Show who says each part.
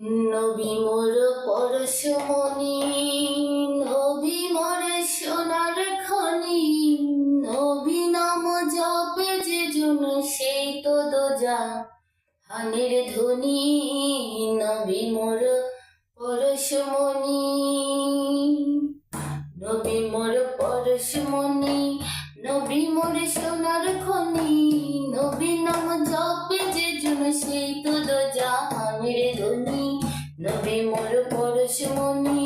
Speaker 1: নবী মোর পরশমণি, নবী মোর সোনার খনি, নবী নাম জপে যে জন সেই তো দোজা হানের ধ্বনি। নবী মোর পরশমণি, নবী মোর পরশমণি, নবী মোর সোনার খনি, নবী নাম জপে যে জন সেই তো দোজা হানের ধ্বনি। নবী মোর পরশমণি।